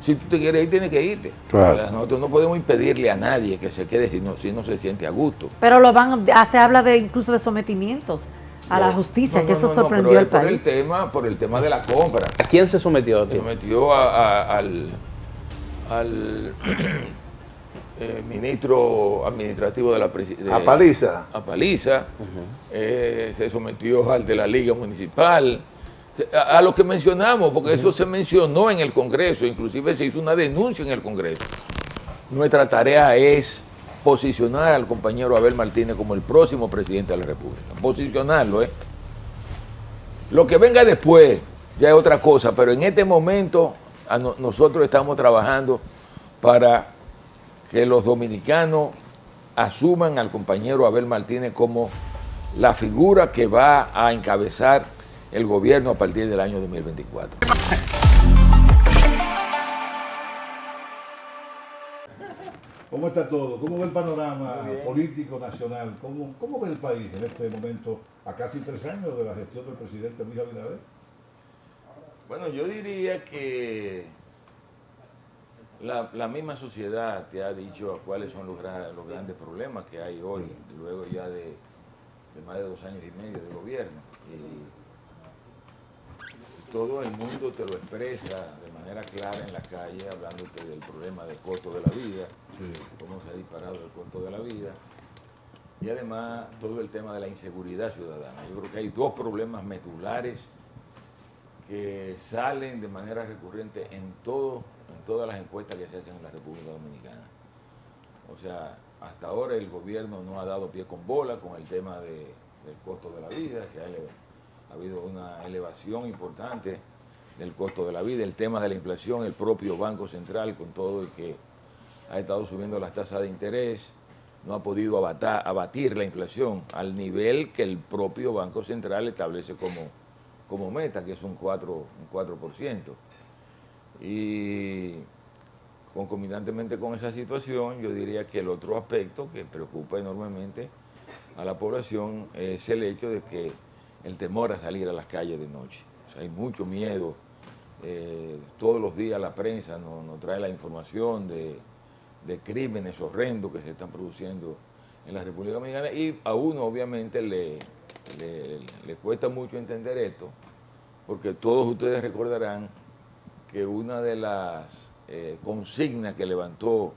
Si tú te quieres ir, tienes que irte. Claro. O sea, nosotros no podemos impedirle a nadie que se quede si no se siente a gusto. Pero se habla de incluso de sometimientos a la justicia, que eso sorprendió pero al es por país. por el tema de la compra. ¿A quién se sometió? Se sometió al ministro administrativo de la presidencia. A Paliza. A Paliza. Se sometió al de la Liga Municipal. A lo que mencionamos, porque eso se mencionó en el Congreso, inclusive se hizo una denuncia en el Congreso. Nuestra tarea es posicionar al compañero Abel Martínez como el próximo presidente de la República. Posicionarlo, ¿eh? Lo que venga después ya es otra cosa, pero en este momento nosotros estamos trabajando para que los dominicanos asuman al compañero Abel Martínez como la figura que va a encabezar el gobierno a partir del año 2024. ¿Cómo está todo? ¿Cómo ve el panorama político nacional? ¿Cómo ve el país en este momento, a casi 3 años de la gestión del presidente Luis Abinader? Bueno, yo diría que la misma sociedad te ha dicho cuáles son los grandes problemas que hay hoy, luego ya de más de 2 años y medio de gobierno. Y todo el mundo te lo expresa de manera clara en la calle, hablándote del problema del costo de la vida, cómo se ha disparado el costo de la vida, y además todo el tema de la inseguridad ciudadana. Yo creo que hay 2 problemas medulares que salen de manera recurrente en todas las encuestas que se hacen en la República Dominicana. O sea, hasta ahora el gobierno no ha dado pie con bola con el tema del costo de la vida, ha habido una elevación importante del costo de la vida, el tema de la inflación, el propio Banco Central con todo el que ha estado subiendo las tasas de interés, no ha podido abatir la inflación al nivel que el propio Banco Central establece como meta, que es un 4%. Y concomitantemente con esa situación, yo diría que el otro aspecto que preocupa enormemente a la población es el hecho de que el temor a salir a las calles de noche. O sea, hay mucho miedo. Todos los días la prensa nos trae la información de crímenes horrendos que se están produciendo en la República Dominicana, y a uno obviamente le cuesta mucho entender esto, porque todos ustedes recordarán que una de las consignas que levantó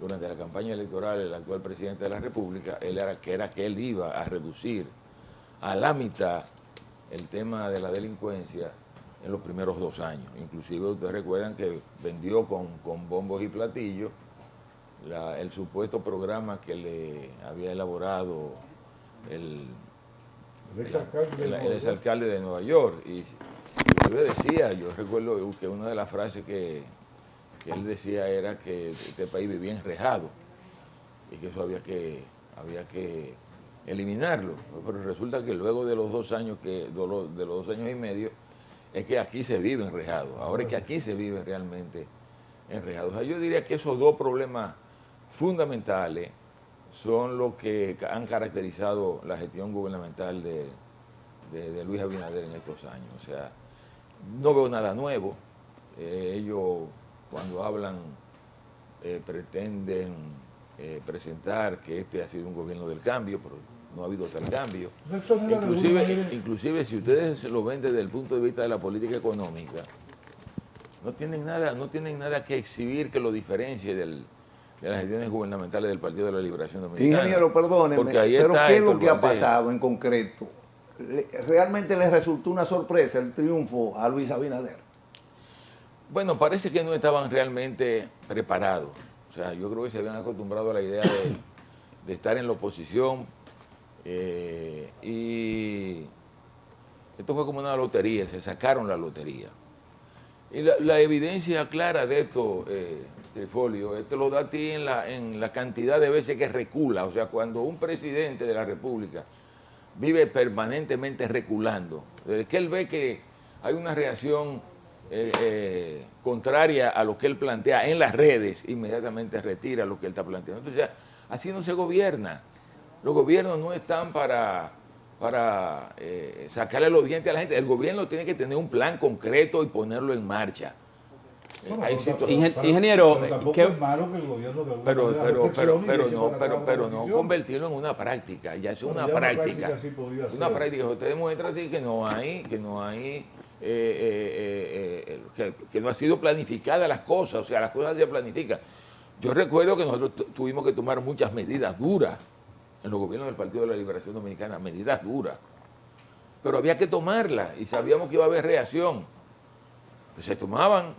durante la campaña electoral el actual presidente de la República era que él iba a reducir a la mitad el tema de la delincuencia en los primeros 2 años. Inclusive ustedes recuerdan que vendió con bombos y platillos el supuesto programa que le había elaborado el exalcalde de Nueva York. Y yo decía, yo recuerdo que una de las frases que él decía era que este país vivía enrejado y que eso había que eliminarlo. Pero resulta que luego de los 2 años de los 2 años y medio es que aquí se vive enrejado. Ahora es que aquí se vive realmente enrejado. O sea, yo diría que esos 2 problemas fundamentales son los que han caracterizado la gestión gubernamental de Luis Abinader en estos años. O sea, no veo nada nuevo. Ellos cuando hablan pretenden presentar que este ha sido un gobierno del cambio, pero no ha habido tal cambio. Inclusive si ustedes lo ven desde el punto de vista de la política económica, no tienen nada que exhibir que lo diferencie de las gestiones gubernamentales del Partido de la Liberación Dominicana. Ingeniero, perdóneme, porque ahí pero está ¿qué es lo Héctor que ha Valdés. pasado en concreto? ¿Realmente le resultó una sorpresa el triunfo a Luis Abinader? Bueno, parece que no estaban realmente preparados. O sea, yo creo que se habían acostumbrado a la idea de estar en la oposición, y esto fue como una lotería, se sacaron la lotería. Y la evidencia clara de esto, Trifolio, esto lo da a ti en la cantidad de veces que recula. O sea, cuando un presidente de la República vive permanentemente reculando, desde que él ve que hay una reacción contraria a lo que él plantea en las redes, inmediatamente retira lo que él está planteando. Entonces, así no se gobierna. Los gobiernos no están para sacarle los dientes a la gente. El gobierno tiene que tener un plan concreto y ponerlo en marcha. Bueno, hay pero situ- ingeniero, pero tampoco ¿qué? es malo que el gobierno de alguna pero, manera pero, reflexione y eche para atrás pero una no decisión. convertirlo en una práctica, ya es Bueno, una ya una práctica. práctica sí podría Una ser. práctica, usted demuestra que no hay, que no ha sido planificada las cosas, o sea, las cosas se planifican. Yo recuerdo que nosotros tuvimos que tomar muchas medidas duras en los gobiernos del Partido de la Liberación Dominicana, medidas duras, pero había que tomarlas y sabíamos que iba a haber reacción. Se tomaban,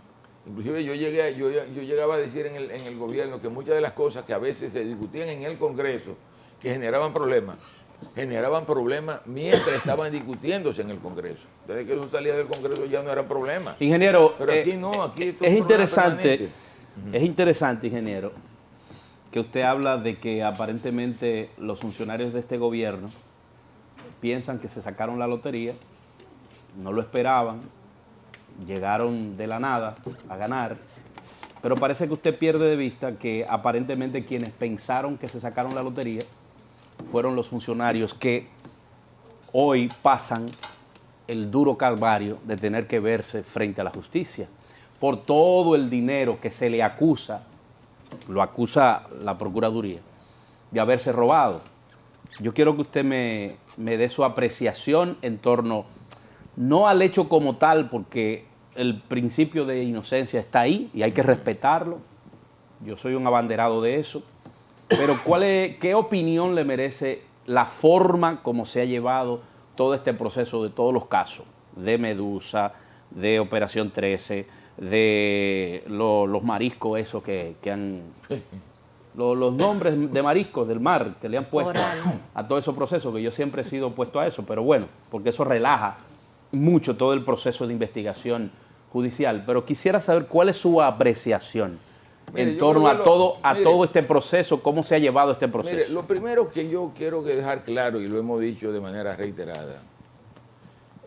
inclusive yo llegaba a decir en el gobierno que muchas de las cosas que a veces se discutían en el Congreso, que generaban problemas mientras estaban discutiéndose en el Congreso. Desde que eso salía del Congreso ya no era problema. Ingeniero, Pero aquí no, aquí esto es un problema interesante, permanente. es interesante, ingeniero, que usted habla de que aparentemente los funcionarios de este gobierno piensan que se sacaron la lotería, no lo esperaban, llegaron de la nada a ganar, pero parece que usted pierde de vista que aparentemente quienes pensaron que se sacaron la lotería fueron los funcionarios que hoy pasan el duro calvario de tener que verse frente a la justicia por todo el dinero que se le acusa, lo acusa la Procuraduría, de haberse robado. Yo quiero que usted me dé su apreciación en torno, no al hecho como tal, porque el principio de inocencia está ahí y hay que respetarlo. Yo soy un abanderado de eso. Pero ¿qué opinión le merece la forma como se ha llevado todo este proceso de todos los casos? De Medusa, de Operación 13, de los mariscos esos que han... Los nombres de mariscos del mar que le han puesto a todos esos procesos, que yo siempre he sido opuesto a eso, pero bueno, porque eso relaja mucho todo el proceso de investigación judicial. Pero quisiera saber cuál es su apreciación en torno a todo este proceso, cómo se ha llevado este proceso. Mire, lo primero que yo quiero dejar claro, y lo hemos dicho de manera reiterada,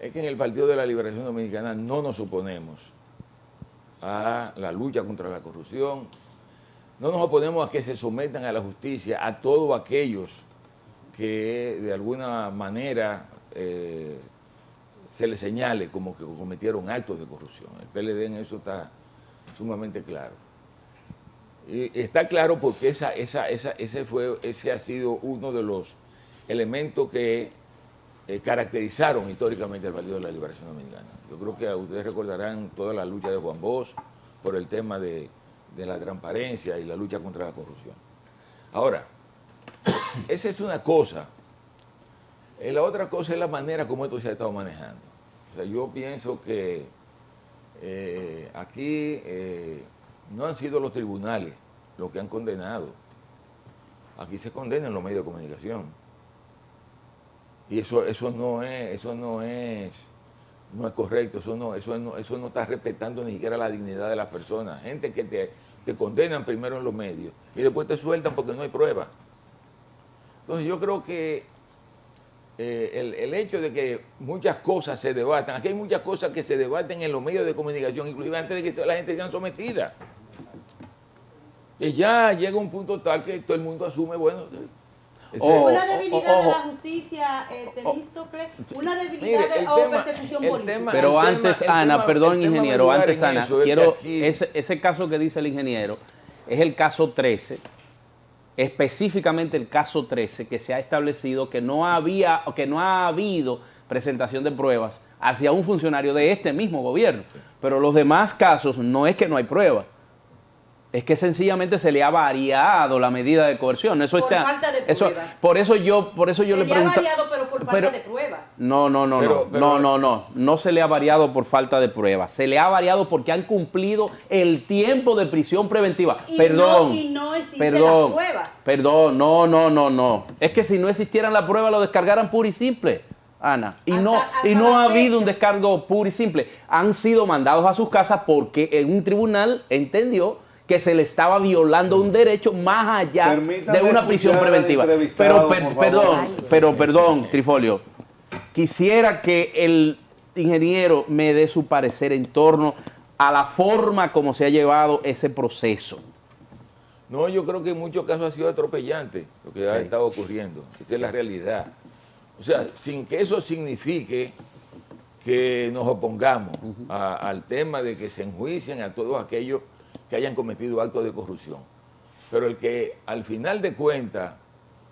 es que en el Partido de la Liberación Dominicana no nos oponemos a la lucha contra la corrupción, no nos oponemos a que se sometan a la justicia a todos aquellos que de alguna manera se les señale como que cometieron actos de corrupción. El PLD en eso está sumamente claro. Y está claro porque ese ha sido uno de los elementos que caracterizaron históricamente al Partido de la Liberación Dominicana. Yo creo que ustedes recordarán toda la lucha de Juan Bosch por el tema de la transparencia y la lucha contra la corrupción. Ahora, esa es una cosa. La otra cosa es la manera como esto se ha estado manejando. O sea, yo pienso que aquí no han sido los tribunales los que han condenado. Aquí se condenan los medios de comunicación. Y eso no es correcto, eso no está respetando ni siquiera la dignidad de las personas. Gente que te condenan primero en los medios y después te sueltan porque no hay pruebas. Entonces yo creo que el hecho de que muchas cosas se debatan, aquí hay muchas cosas que se debaten en los medios de comunicación, inclusive antes de que la gente sea sometida. Y ya llega un punto tal que todo el mundo asume, bueno... Una debilidad de la justicia, Temístocle, una debilidad o persecución política. Pero antes, Ana, perdón, ingeniero, antes, Ana, quiero, ese caso que dice el ingeniero es el caso 13, específicamente el caso 13, que se ha establecido que no ha habido presentación de pruebas hacia un funcionario de este mismo gobierno. Pero los demás casos no es que no hay pruebas. Es que sencillamente se le ha variado la medida de coerción. Eso por falta de pruebas. Por eso yo le pregunto. Se le ha variado, pero por falta de pruebas. No se le ha variado por falta de pruebas. Se le ha variado porque han cumplido el tiempo de prisión preventiva. Y no existen las pruebas. Perdón, no. Es que si no existieran las pruebas lo descargaran puro y simple, Ana. Y no ha habido un descargo puro y simple. Han sido mandados a sus casas porque en un tribunal entendió que se le estaba violando un derecho más allá de una prisión preventiva. Pero perdón, Trifolio, quisiera que el ingeniero me dé su parecer en torno a la forma como se ha llevado ese proceso. No, yo creo que en muchos casos ha sido atropellante lo que ha estado ocurriendo. Esa es la realidad. O sea, sin que eso signifique que nos opongamos al tema de que se enjuicien a todos aquellos que hayan cometido actos de corrupción. Pero el que al final de cuentas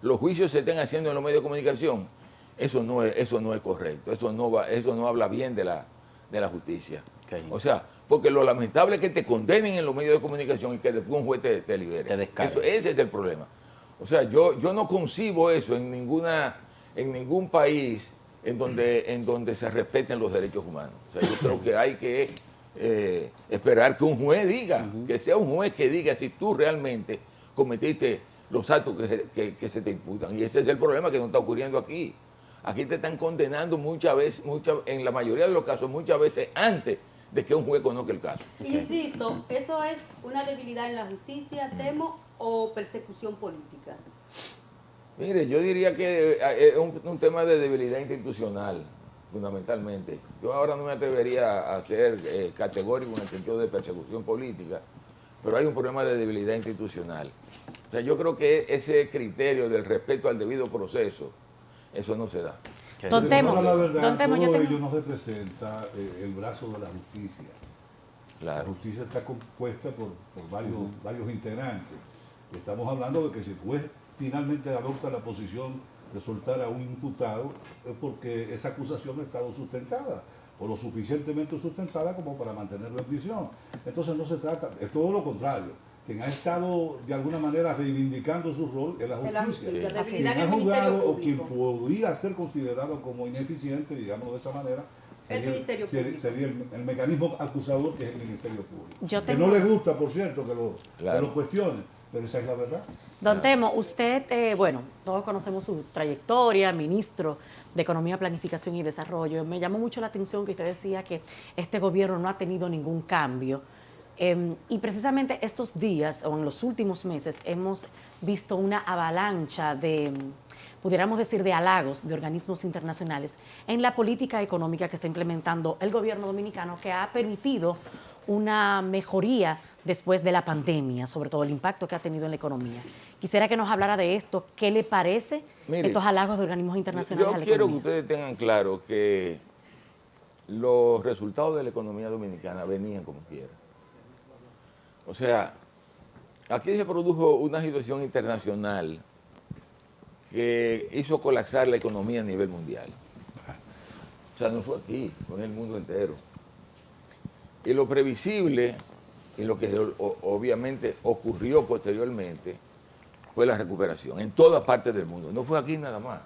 los juicios se estén haciendo en los medios de comunicación, eso no es correcto, eso no habla bien de la justicia. Okay. O sea, porque lo lamentable es que te condenen en los medios de comunicación y que después un juez te libere. Te descargue. Ese es el problema. O sea, yo no concibo eso en ningún país en donde se respeten los derechos humanos. O sea, yo creo que hay que esperar que un juez diga, que sea un juez que diga si tú realmente cometiste los actos que se te imputan. Y ese es el problema que no está ocurriendo aquí. Aquí te están condenando muchas veces, en la mayoría de los casos, muchas veces antes de que un juez conozca el caso. Insisto, ¿eso es una debilidad en la justicia, temo, o persecución política? Mire, yo diría que es un tema de debilidad institucional, fundamentalmente. Yo ahora no me atrevería a ser categórico en el sentido de persecución política, pero hay un problema de debilidad institucional. O sea, yo creo que ese criterio del respeto al debido proceso, eso no se da. Don Temo, Ahora, la verdad, Don Temo, yo todo tengo... ello no representa el brazo de la justicia. La Claro. justicia está compuesta por varios integrantes. Estamos hablando de que si el juez finalmente adopta la posición de soltar a un imputado, es porque esa acusación ha estado sustentada, o lo suficientemente sustentada como para mantenerlo en prisión. Entonces no se trata, es todo lo contrario. Quien ha estado de alguna manera reivindicando su rol es la justicia. debilidad Quien en el ha Ministerio jugado o quien Público. podría ser considerado como ineficiente, digámoslo de esa manera, El Ministerio Público. sería el mecanismo acusador que es el Ministerio Público. Yo Que tengo- no les gusta, por cierto, que Claro. lo cuestionen, pero esa es la verdad. Don Temo, usted, bueno, todos conocemos su trayectoria, ministro de Economía, Planificación y Desarrollo. Me llamó mucho la atención que usted decía que este gobierno no ha tenido ningún cambio. Y precisamente estos días, o en los últimos meses, hemos visto una avalancha de, pudiéramos decir, de halagos de organismos internacionales en la política económica que está implementando el gobierno dominicano, que ha permitido una mejoría después de la pandemia, sobre todo el impacto que ha tenido en la economía. Quisiera que nos hablara de esto. ¿Qué le parece Mire, estos halagos de organismos internacionales a Yo la quiero que economía? ustedes tengan claro que los resultados de la economía dominicana venían como quiera. O sea, aquí se produjo una situación internacional que hizo colapsar la economía a nivel mundial. O sea, no fue aquí, fue en el mundo entero. Y lo previsible, y lo que obviamente ocurrió posteriormente, fue la recuperación en todas partes del mundo. No fue aquí nada más.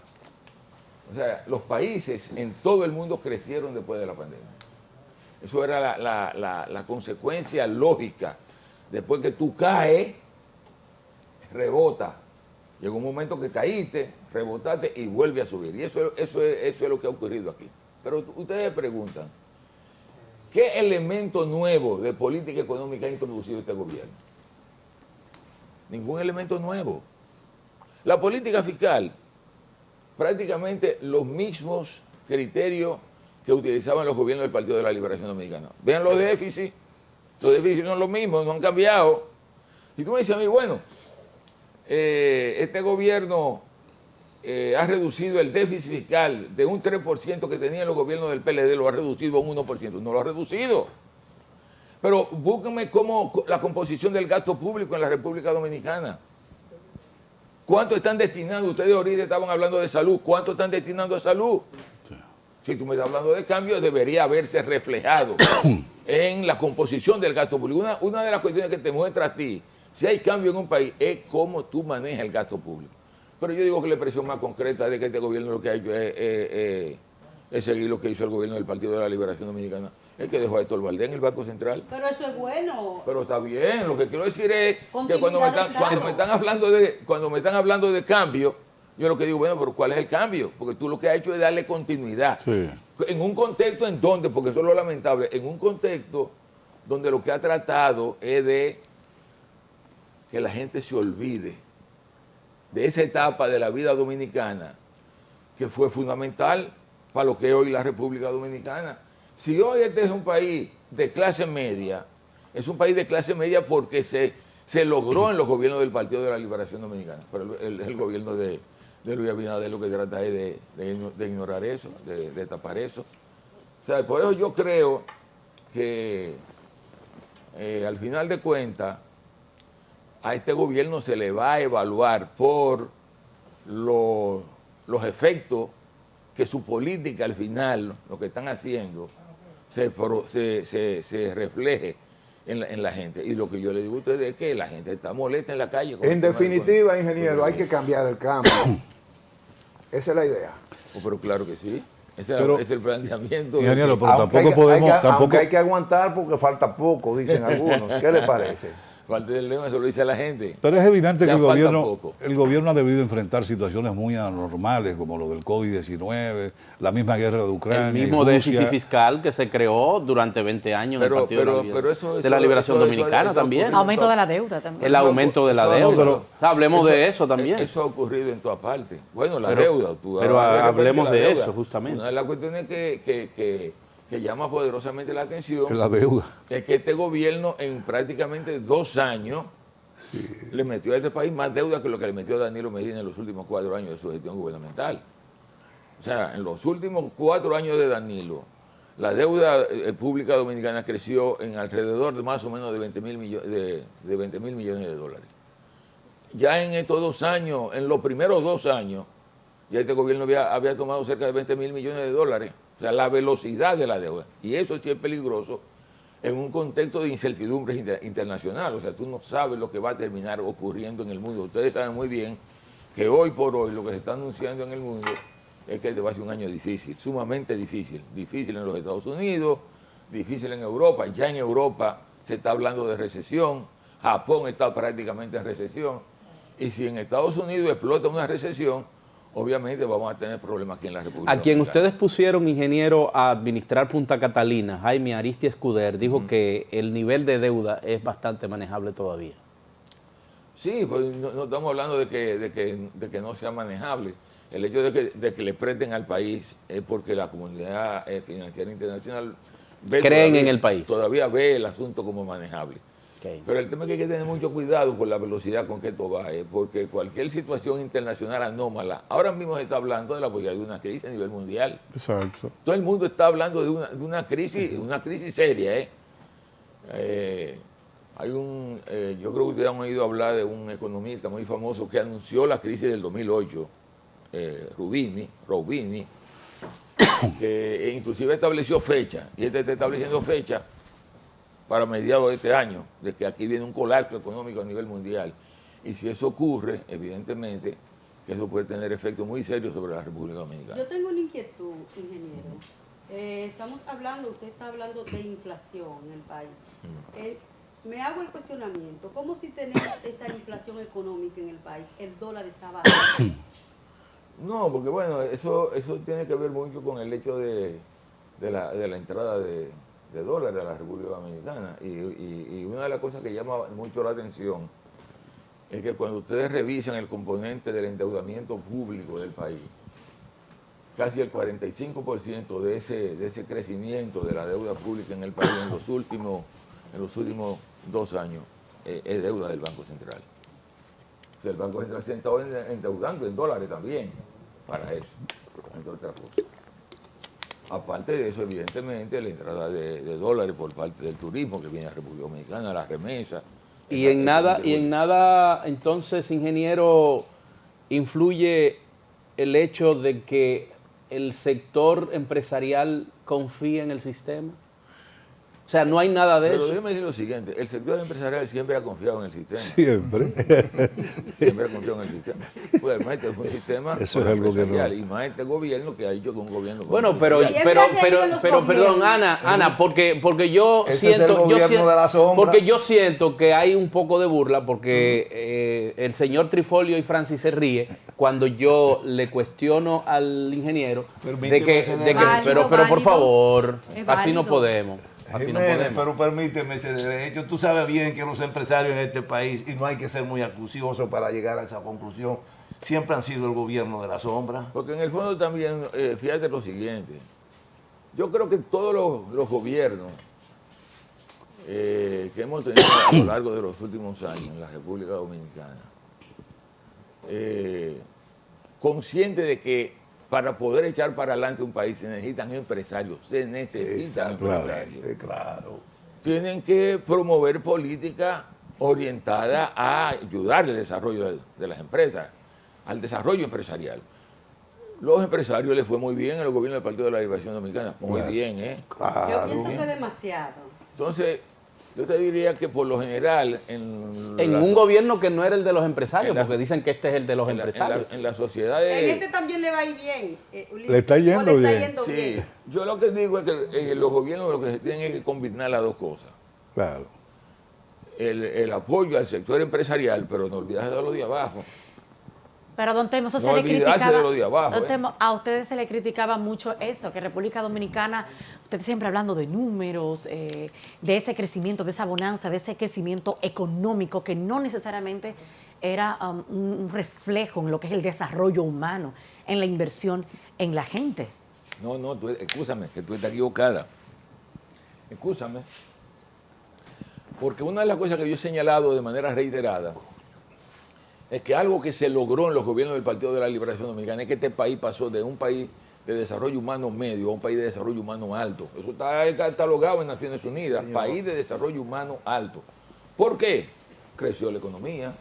O sea, los países en todo el mundo crecieron después de la pandemia. Eso era la consecuencia lógica. Después que tú caes, rebota. Llegó un momento que caíste, rebotaste y vuelve a subir. Y eso es lo que ha ocurrido aquí. Pero ustedes preguntan, ¿qué elemento nuevo de política económica ha introducido este gobierno? Ningún elemento nuevo. La política fiscal, prácticamente los mismos criterios que utilizaban los gobiernos del Partido de la Liberación Dominicana. Vean los déficits no son los mismos, no han cambiado. Y tú me dices a mí, bueno, este gobierno ha reducido el déficit fiscal de un 3% que tenían los gobiernos del PLD, lo ha reducido a un 1%. No lo ha reducido. Pero búsquenme cómo la composición del gasto público en la República Dominicana. ¿Cuánto están destinando? Ustedes ahorita estaban hablando de salud. ¿Cuánto están destinando a salud? Si tú me estás hablando de cambio, debería haberse reflejado en la composición del gasto público. Una de las cuestiones que te muestra a ti si hay cambio en un país es cómo tú manejas el gasto público. Pero yo digo que la expresión más concreta de que este gobierno lo que ha hecho es seguir lo que hizo el gobierno del Partido de la Liberación Dominicana. Es que dejó a Héctor Valdés en el Banco Central. Pero eso es bueno. Pero está bien, lo que quiero decir es que cuando Continuidad de me están hablando de cambio, yo lo que digo, bueno, pero ¿cuál es el cambio? Porque tú lo que has hecho es darle continuidad. Sí. En un contexto en donde, porque eso es lo lamentable, en un contexto donde lo que ha tratado es de que la gente se olvide de esa etapa de la vida dominicana que fue fundamental para lo que es hoy la República Dominicana. Si hoy este es un país de clase media, es un país de clase media porque se logró en los gobiernos del Partido de la Liberación Dominicana. Pero el gobierno de Luis Abinader lo que trata es de ignorar eso, de tapar eso. O sea, por eso yo creo que al final de cuentas a este gobierno se le va a evaluar por los efectos que su política al final, lo que están haciendo, se refleje en la gente. Y lo que yo le digo a ustedes es que la gente está molesta en la calle. En definitiva, ingeniero, hay que cambiar el cambio. Esa es la idea. Oh, pero claro que sí. Ese es el planteamiento. Ingeniero, pero Aunque tampoco podemos... aunque hay que aguantar porque falta poco, dicen algunos. ¿Qué le parece? Falta del león, eso lo dice la gente. Pero es evidente que Ya el falta gobierno, poco. el gobierno ha debido enfrentar situaciones muy anormales, como lo del COVID-19, la misma guerra de Ucrania. El mismo y Rusia. déficit fiscal que se creó durante 20 años en el Partido de la Liberación Dominicana eso también. ocurre. Aumento de la deuda también. El aumento de la Eso- deuda. pero- O sea, hablemos de eso también. Eso ha ocurrido en todas partes. Bueno, la Pero- deuda. pero hablemos la de deuda. eso, justamente. Una de las cuestiones que llama poderosamente la atención La deuda. es que este gobierno en prácticamente 2 años le metió a este país más deuda que lo que le metió a Danilo Medina en los últimos 4 años de su gestión gubernamental. O sea, en los últimos 4 años de Danilo, la deuda pública dominicana creció en alrededor de más o menos de 20 mil millones de dólares. Ya en estos 2 años, en los primeros 2 años, ya este gobierno había tomado cerca de 20 mil millones de dólares. O sea, la velocidad de la deuda. Y eso sí es peligroso en un contexto de incertidumbre internacional. O sea, tú no sabes lo que va a terminar ocurriendo en el mundo. Ustedes saben muy bien que hoy por hoy lo que se está anunciando en el mundo es que este va a ser un año difícil, sumamente difícil. Difícil en los Estados Unidos, difícil en Europa. Ya en Europa se está hablando de recesión. Japón está prácticamente en recesión. Y si en Estados Unidos explota una recesión, obviamente vamos a tener problemas aquí en la República A quien Dominicana. ustedes pusieron, ingeniero, a administrar Punta Catalina, Jaime Aristi Escuder, dijo que el nivel de deuda es bastante manejable todavía. Sí, pues no estamos hablando de que no sea manejable. El hecho de que le presten al país es porque la comunidad financiera internacional Creen en el país. Todavía ve el asunto como manejable. Okay. Pero el tema es que hay que tener mucho cuidado con la velocidad con que esto va, porque cualquier situación internacional anómala, ahora mismo se está hablando de la posibilidad de una crisis a nivel mundial. Exacto. Todo el mundo está hablando de una crisis seria. Hay yo creo que ustedes han oído hablar de un economista muy famoso que anunció la crisis del 2008, Rubini, que inclusive estableció fecha, y este está estableciendo fecha para mediados de este año, de que aquí viene un colapso económico a nivel mundial. Y si eso ocurre, evidentemente, que eso puede tener efectos muy serios sobre la República Dominicana. Yo tengo una inquietud, ingeniero. Usted está hablando de inflación en el país. Me hago el cuestionamiento, ¿cómo si tenemos esa inflación económica en el país, el dólar está bajo? No, porque bueno, eso tiene que ver mucho con el hecho de la entrada de dólares a la República Dominicana. Y una de las cosas que llama mucho la atención es que cuando ustedes revisan el componente del endeudamiento público del país, casi el 45% de ese crecimiento de la deuda pública en el país en los últimos 2 años es deuda del Banco Central. O sea, el Banco Central se ha estado endeudando en dólares también para eso, entre otras cosas. Aparte de eso, evidentemente, la entrada de dólares por parte del turismo que viene a la República Dominicana, las remesas. Y en nada, entonces, ingeniero, influye el hecho de que el sector empresarial confía en el sistema. O sea, no hay nada de Pero eso. déjeme decir lo siguiente, el sector empresarial siempre ha confiado en el sistema. Siempre. Siempre ha confiado en el sistema. Pues además, es un sistema Eso es algo que no. empresarial, y más este gobierno que ha dicho que un gobierno... Bueno, pero Siempre han tenido los perdón, gobiernos. Ana, porque yo Ese es el gobierno de la sombra. porque yo siento que hay un poco de burla, porque el señor Trifolio y Francis se ríe cuando yo le cuestiono al ingeniero Permíteme ese de que Válido, pero por válido. favor, Es así no válido. podemos. Así no Jiménez, podemos. pero permíteme ese derecho. Tú sabes bien que los empresarios en este país, y no hay que ser muy acucioso para llegar a esa conclusión, siempre han sido el gobierno de la sombra. Porque en el fondo también, fíjate lo siguiente, yo creo que todos los gobiernos que hemos tenido a lo largo de los últimos años en la República Dominicana, conscientes de que para poder echar para adelante un país se necesitan empresarios, se necesitan empresarios. Claro. Tienen que promover política orientada a ayudar al desarrollo de las empresas, al desarrollo empresarial. Los empresarios les fue muy bien en el gobierno del Partido de la Liberación Dominicana, muy bien, ¿eh? Yo pienso que demasiado. Entonces, yo te diría que por lo general en un gobierno que no era el de los empresarios, en la- porque dicen que este es el de los empresarios. en la sociedad En este también le va a ir bien, Ulises. Le está yendo ¿O le está bien. yendo Sí, bien? yo lo que digo es que los gobiernos lo que se tienen es que combinar las dos cosas. Claro. El apoyo al sector empresarial, pero no olvidarse de los de abajo. Pero don Temo, eso No se le olvidarse criticaba. de lo de abajo, Don Temo, a ustedes se le criticaba mucho eso, que República Dominicana, ustedes siempre hablando de números, de ese crecimiento, de esa bonanza, de ese crecimiento económico que no necesariamente era un reflejo en lo que es el desarrollo humano, en la inversión en la gente. No, escúchame, que tú estás equivocada. Escúchame. Porque una de las cosas que yo he señalado de manera reiterada es que algo que se logró en los gobiernos del Partido de la Liberación Dominicana es que este país pasó de un país de desarrollo humano medio a un país de desarrollo humano alto. Eso está catalogado en Naciones Unidas, país de desarrollo humano alto. ¿Por qué? Creció la economía.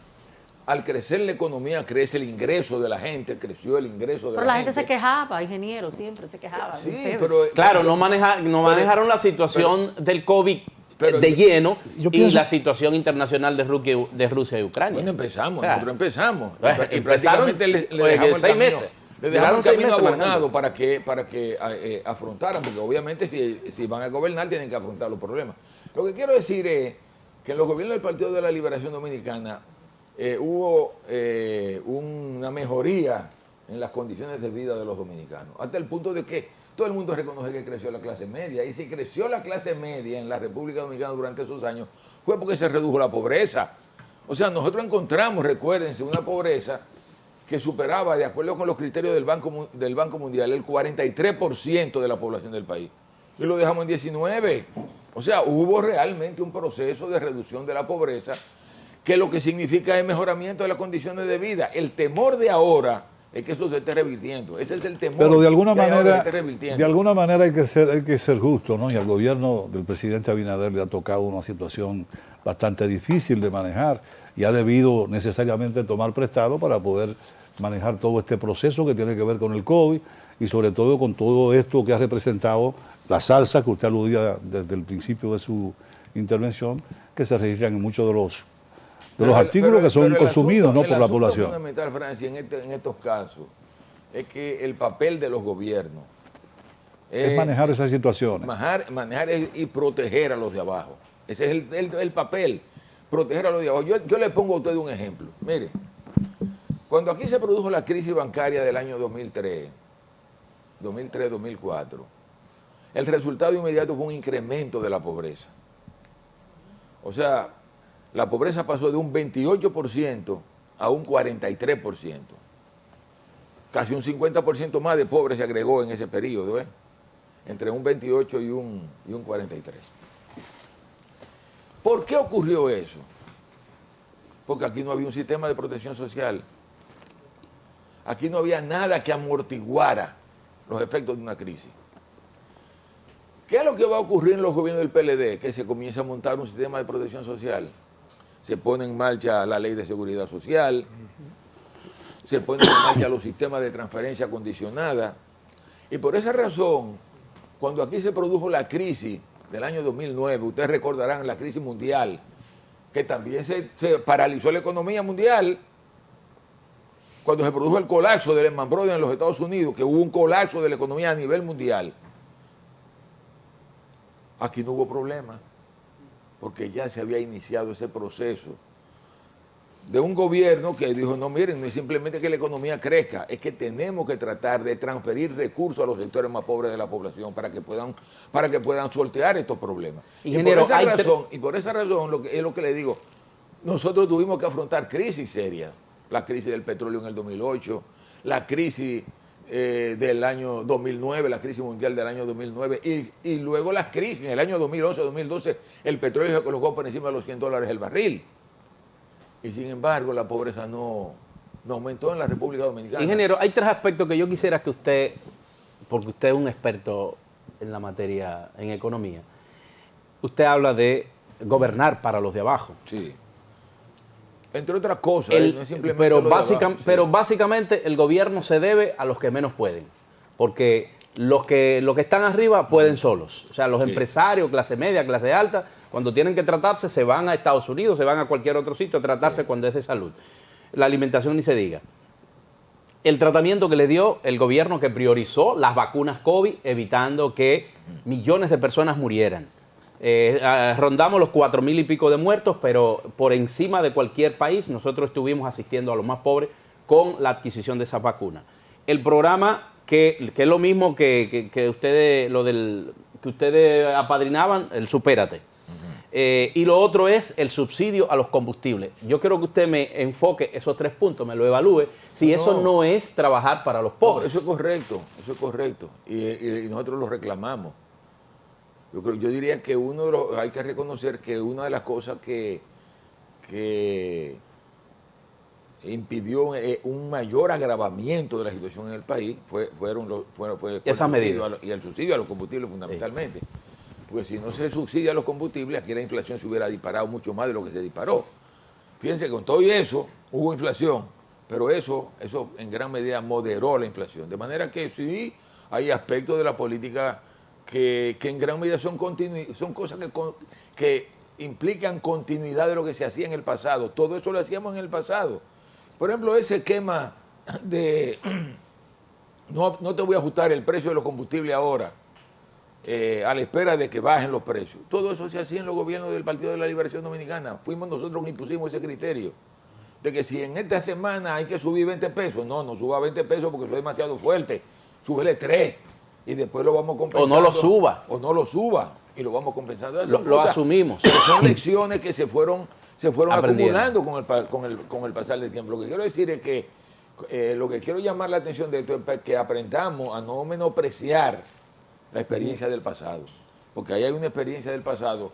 Al crecer la economía, crece el ingreso de la gente, creció el ingreso de Pero la gente se quejaba, ingenieros siempre se quejaban. Sí, ustedes. pero Claro, no manejaron la situación del COVID pero de yo- lleno yo y pienso- la situación internacional de Rusia y Ucrania. Bueno, empezamos, Claro. nosotros empezamos. Bueno, Y empezaron, prácticamente le oye, dejamos el 6 camino, meses. le Duraron dejamos el 6 camino meses abonado manejando. para que afrontaran, porque obviamente si van a gobernar tienen que afrontar los problemas. Lo que quiero decir es que en los gobiernos del Partido de la Liberación Dominicana hubo una mejoría en las condiciones de vida de los dominicanos, hasta el punto de que todo el mundo reconoce que creció la clase media, y si creció la clase media en la República Dominicana durante esos años, fue porque se redujo la pobreza. O sea, nosotros encontramos, recuérdense, una pobreza que superaba, de acuerdo con los criterios del Banco Mundial, el 43% de la población del país. Y lo dejamos en 19%. O sea, hubo realmente un proceso de reducción de la pobreza, que lo que significa es mejoramiento de las condiciones de vida. El temor de ahora es que eso se esté revirtiendo. Ese es el temor. Pero de alguna que ahora se manera, esté revirtiendo. de alguna manera hay que ser justo, ¿no? Y al gobierno del presidente Abinader le ha tocado una situación bastante difícil de manejar y ha debido necesariamente tomar prestado para poder manejar todo este proceso que tiene que ver con el COVID y sobre todo con todo esto que ha representado la salsa que usted aludía desde el principio de su intervención, que se registran en muchos de los artículos que son pero el consumidos, asunto- ¿no? por la El población. asunto fundamental, Francia, en estos casos, es que el papel de los gobiernos Es manejar esas situaciones. manejar y proteger a los de abajo. Ese es el papel, proteger a los de abajo. Yo le pongo a usted un ejemplo. Mire, cuando aquí se produjo la crisis bancaria del año 2003-2004, el resultado inmediato fue un incremento de la pobreza. O sea, la pobreza pasó de un 28% a un 43%. Casi un 50% más de pobres se agregó en ese periodo, entre un 28 y un 43. ¿Por qué ocurrió eso? Porque aquí no había un sistema de protección social. Aquí no había nada que amortiguara los efectos de una crisis. ¿Qué es lo que va a ocurrir en los gobiernos del PLD? Que se comienza a montar un sistema de protección social. Se pone en marcha la ley de seguridad social, se ponen en marcha los sistemas de transferencia condicionada. Y por esa razón, cuando aquí se produjo la crisis del año 2009, ustedes recordarán la crisis mundial, que también se paralizó la economía mundial, cuando se produjo el colapso del Lehman Brothers en los Estados Unidos, que hubo un colapso de la economía a nivel mundial. Aquí no hubo problema, porque ya se había iniciado ese proceso de un gobierno que dijo, no, miren, no es simplemente que la economía crezca, es que tenemos que tratar de transferir recursos a los sectores más pobres de la población para que puedan sortear estos problemas. Ingeniero, Y por esa razón, es lo que le digo, nosotros tuvimos que afrontar crisis serias, la crisis del petróleo en el 2008, la crisis del año 2009, la crisis mundial del año 2009, y luego las crisis en el año 2011-2012, el petróleo se colocó por encima de los $100 el barril. Y sin embargo, la pobreza no no aumentó en la República Dominicana. Ingeniero, hay 3 aspectos que yo quisiera que usted, porque usted es un experto en la materia, en economía, usted habla de gobernar para los de abajo. Sí. Entre otras cosas, no es simplemente pero, lo de abajo, sí. pero básicamente el gobierno se debe a los que menos pueden, porque los que están arriba pueden solos. O sea, los Sí. empresarios, clase media, clase alta, cuando tienen que tratarse se van a Estados Unidos, se van a cualquier otro sitio a tratarse cuando es de salud. La alimentación ni se diga. El tratamiento que le dio el gobierno, que priorizó las vacunas COVID, evitando que millones de personas murieran. Rondamos los 4.000 y pico de muertos, pero por encima de cualquier país nosotros estuvimos asistiendo a los más pobres con la adquisición de esas vacunas. El programa que es lo mismo que ustedes, que ustedes apadrinaban, el Supérate. Y lo otro es el subsidio a los combustibles. Yo quiero que usted me enfoque esos 3 puntos, me lo evalúe, si eso no es trabajar para los pobres. Eso es correcto. Y nosotros lo reclamamos. Yo diría que hay que reconocer que una de las cosas que impidió un mayor agravamiento de la situación en el país fue esas medidas. Y el subsidio a los combustibles fundamentalmente. Sí. Porque si no se subsidia a los combustibles, aquí la inflación se hubiera disparado mucho más de lo que se disparó. Fíjense que con todo y eso hubo inflación, pero eso en gran medida moderó la inflación. De manera que sí hay aspectos de la política que en gran medida son cosas que implican continuidad de lo que se hacía en el pasado. Todo eso lo hacíamos en el pasado. Por ejemplo, ese esquema de no te voy a ajustar el precio de los combustibles ahora, a la espera de que bajen los precios. Todo eso se hacía en los gobiernos del Partido de la Liberación Dominicana. Fuimos nosotros que impusimos ese criterio. De que si en esta semana hay que subir 20 pesos, no suba 20 pesos porque eso es demasiado fuerte. Súbele 3 y después lo vamos compensando. O no lo suba. O no lo suba y lo vamos compensando. Lo asumimos. Son lecciones que se fueron acumulando con el pasar del tiempo. Lo que quiero decir es que lo que quiero llamar la atención de esto es que aprendamos a no menospreciar la experiencia del pasado, porque ahí hay una experiencia del pasado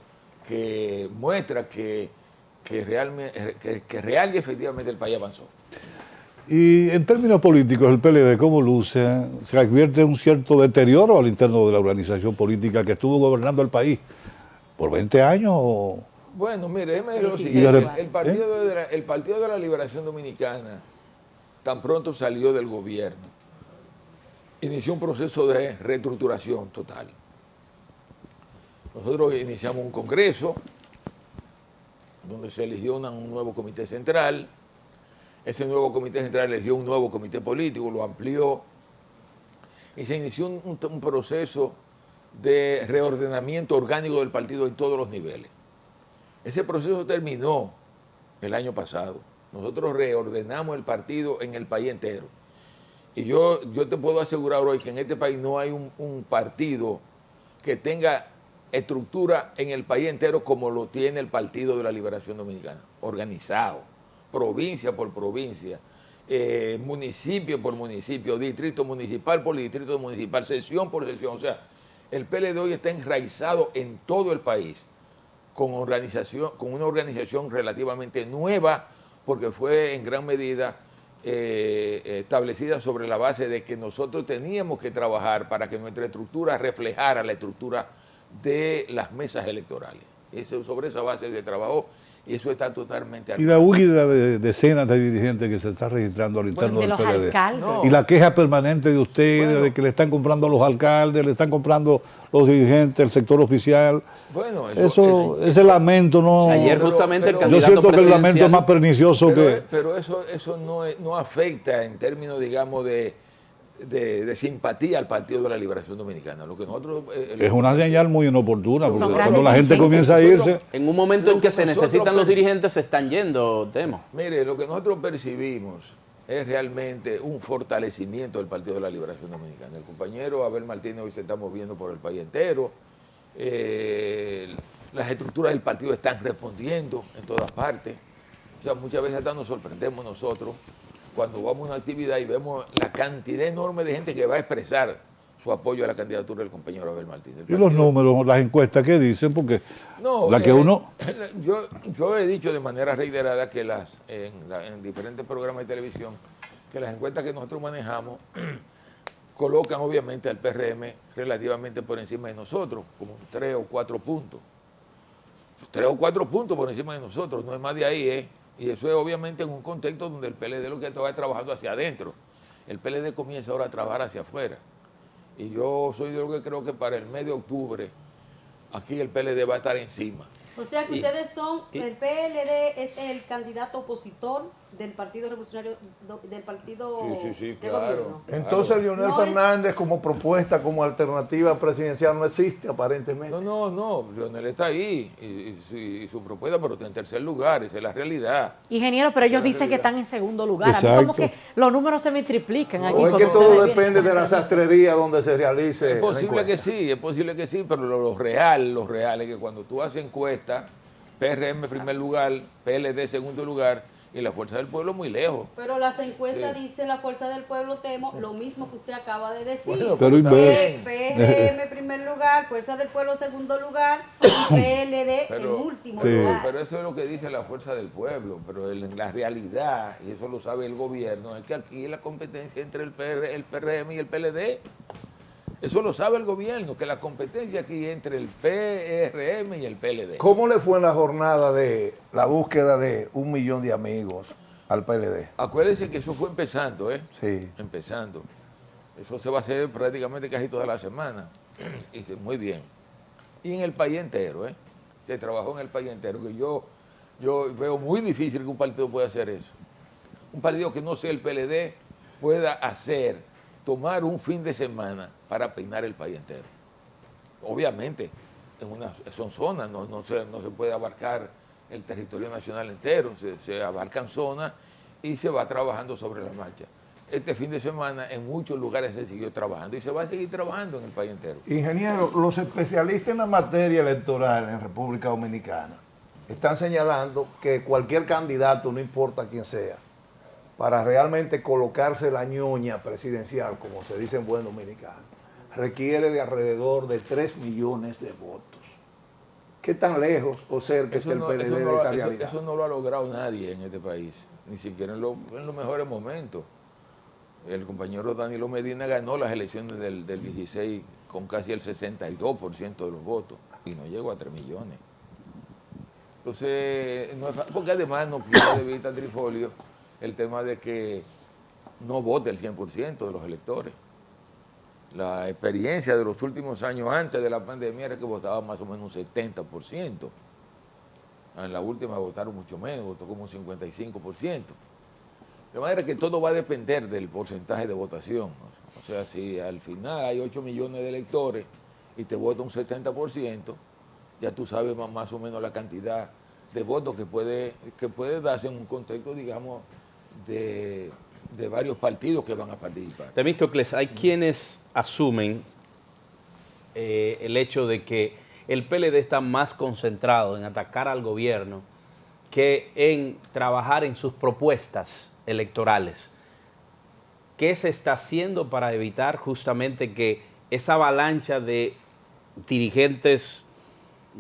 que muestra que real y efectivamente el país avanzó. Y en términos políticos, el PLD, ¿cómo luce? ¿Se advierte un cierto deterioro al interno de la organización política que estuvo gobernando el país por 20 años? ¿O? Bueno, mire, déjeme decir lo Sí, siguiente. El Partido de la Liberación Dominicana, tan pronto salió del gobierno, inició un proceso de reestructuración total. Nosotros iniciamos un congreso donde se eligió un nuevo comité central. Ese nuevo comité central eligió un nuevo comité político, lo amplió y se inició un proceso de reordenamiento orgánico del partido en todos los niveles. Ese proceso terminó el año pasado. Nosotros reordenamos el partido en el país entero. Y yo te puedo asegurar hoy que en este país no hay un partido que tenga estructura en el país entero como lo tiene el Partido de la Liberación Dominicana, organizado, provincia por provincia, municipio por municipio, distrito municipal por distrito municipal, sección por sección. O sea, el PLD hoy está enraizado en todo el país con una organización relativamente nueva, porque fue en gran medida establecida sobre la base de que nosotros teníamos que trabajar para que nuestra estructura reflejara la estructura de las mesas electorales. Sobre esa base se trabajó y eso está totalmente Y la huida de decenas de dirigentes que se está registrando al interno Bueno, de del los PLD. alcaldes. No. Y la queja permanente de ustedes, Bueno. de que le están comprando a los alcaldes, le están comprando los dirigentes, el sector oficial. Bueno, Ese lamento, ¿no? Ayer justamente el pero- Yo candidato siento que el lamento es presidencial- más pernicioso que... pero eso no afecta en términos, digamos, de simpatía al Partido de la Liberación Dominicana. Lo que nosotros Es una señal muy inoportuna, porque Son cuando la gente grandes comienza a irse... En un momento Lo en que que se nosotros necesitan los perci- dirigentes, se están yendo, Temo. Mire, lo que nosotros percibimos es realmente un fortalecimiento del Partido de la Liberación Dominicana. El compañero Abel Martínez hoy se está moviendo por el país entero. Las estructuras del partido están respondiendo en todas partes. O sea, muchas veces hasta nos sorprendemos nosotros cuando vamos a una actividad y vemos la cantidad enorme de gente que va a expresar su apoyo a la candidatura del compañero Abel Martínez. Y los números, las encuestas que dicen, porque No, la que uno... yo he dicho de manera reiterada que en diferentes programas de televisión, que las encuestas que nosotros manejamos colocan obviamente al PRM relativamente por encima de nosotros, como 3 o 4 puntos. 3 o 4 puntos por encima de nosotros, no es más de ahí, ¿eh? Y eso es obviamente en un contexto donde el PLD lo que está trabajando hacia adentro. El PLD comienza ahora a trabajar hacia afuera. Y yo soy de lo que creo que para el mes de octubre, aquí el PLD va a estar encima. O sea que ustedes son, el PLD es el candidato opositor del Partido Revolucionario, del partido Sí, de claro. gobierno. Entonces Leonel No es- Fernández como propuesta, como alternativa presidencial no existe aparentemente. No, Leonel está ahí y su propuesta, pero está en tercer lugar, esa es la realidad. Ingeniero, pero ellos Esa es la dicen que realidad. están en segundo lugar. A mí Exacto. como que los números se me triplican aquí. O es que cuando todo ustedes vienen depende con de la entrevistas. sastrería donde se realice. Es la posible que encuesta. es posible que sí, pero lo real es que cuando tú haces encuesta, PRM primer lugar, PLD segundo lugar y la Fuerza del Pueblo muy lejos. Pero las encuestas Sí. dicen la Fuerza del Pueblo, Temo, lo mismo que usted acaba de decir. Bueno, Pero está bien. PRM primer lugar, Fuerza del Pueblo segundo lugar, y PLD en último Sí. lugar. Pero eso es lo que dice la Fuerza del Pueblo, pero en la realidad, y eso lo sabe el gobierno, es que aquí la competencia entre el PRM y el PLD. Eso lo sabe el gobierno, que la competencia aquí entre el PRM y el PLD. ¿Cómo le fue en la jornada de la búsqueda de 1 millón de amigos al PLD? Acuérdense que eso fue empezando, ¿eh? Sí. Empezando. Eso se va a hacer prácticamente casi toda la semana. Y muy bien. Y en el país entero, ¿eh? Se trabajó en el país entero, que yo veo muy difícil que un partido pueda hacer eso. Un partido que no sea el PLD pueda tomar un fin de semana para peinar el país entero. Obviamente, son zonas, no se puede abarcar el territorio nacional entero, se abarcan zonas y se va trabajando sobre la marcha. Este fin de semana en muchos lugares se siguió trabajando y se va a seguir trabajando en el país entero. Ingeniero, los especialistas en la materia electoral en República Dominicana están señalando que cualquier candidato, no importa quién sea, para realmente colocarse la ñoña presidencial, como se dice en buen dominicano, requiere de alrededor de 3 millones de votos. ¿Qué tan lejos o cerca está el PLD de esa realidad? Eso no lo ha logrado nadie en este país, ni siquiera en los mejores momentos. El compañero Danilo Medina ganó las elecciones del 16 con casi el 62% de los votos y no llegó a 3 millones. Entonces, porque además no pierde de vista Trifolio el tema de que no vote el 100% de los electores. La experiencia de los últimos años antes de la pandemia era que votaba más o menos un 70%. En la última votaron mucho menos, votó como un 55%. De manera que todo va a depender del porcentaje de votación. O sea, si al final hay 8 millones de electores y te vota un 70%, ya tú sabes más o menos la cantidad de votos que puede darse en un contexto, digamos, de varios partidos que van a participar. Temístocles, hay quienes asumen el hecho de que el PLD está más concentrado en atacar al gobierno que en trabajar en sus propuestas electorales. ¿Qué se está haciendo para evitar justamente que esa avalancha de dirigentes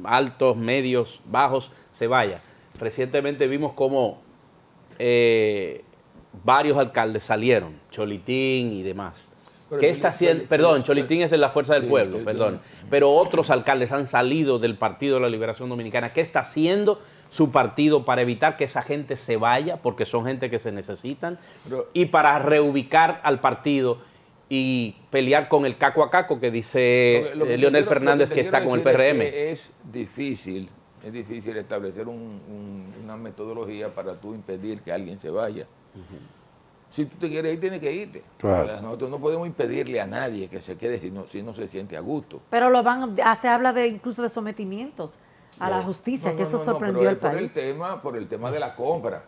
altos, medios, bajos se vaya? Recientemente vimos cómo varios alcaldes salieron, Cholitín y demás. Pero ¿Qué está haciendo? Perdón, Cholitín es de la Fuerza del Sí, Pueblo, Cholitín. perdón. Pero otros alcaldes han salido del Partido de la Liberación Dominicana. ¿Qué está haciendo su partido para evitar que esa gente se vaya, porque son gente que se necesitan, y para reubicar al partido y pelear con el caco a caco que dice Lo que te Leonel quiero- Fernández lo que te está quiero con el decir es PRM? que es difícil establecer una metodología para tú impedir que alguien se vaya. Si tú te quieres ir, tienes que irte. Claro. O sea, nosotros no podemos impedirle a nadie que se quede si no se siente a gusto. Pero se habla de incluso de sometimientos a la justicia, que eso sorprendió pero al es por país. por el tema de la compra.